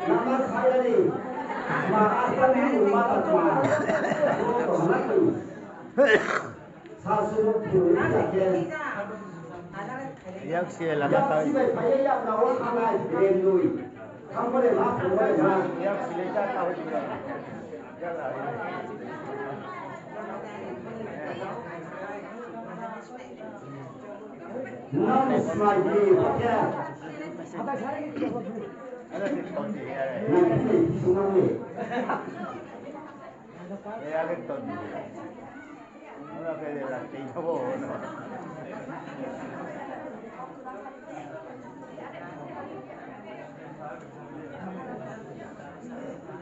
nama saya ni, maafkan umat agama, sasuruh puluh Yak sih lama tahu. Yak sih lecah tahu juga. Nam Ismaili, okay. Ada sih tahu sih ya. Nanti semua ni. Ya ada tahu. Orang kaya dah tinggal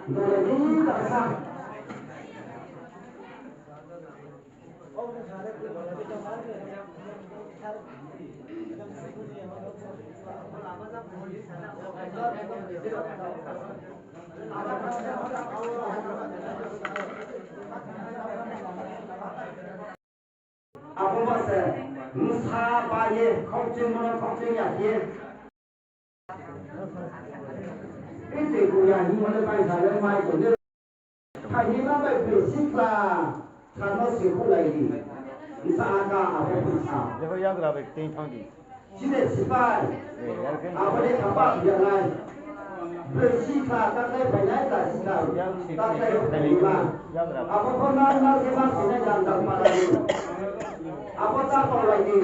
Jadi tak sah. Apa maksud? Musa bayar kau cuma kau cuma dia. Ini kuliah ni mana baik saya mai tu ni. Hari ni baik basic lah. Kalau sekolah lagi, bisa agak apa pun sah. देखो याद रहा एक तीन थांगी Sini sipai. Apa dia kapal yang lain. Basic lah, tak ada banyak tak sih. Tak ada terima. Apa pun nak kita sini jangan pada ini. Apa tak kau lagi?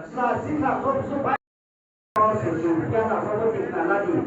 Setelah sikap kau supaya kau sesuatu yang tak kau tinggal lagi.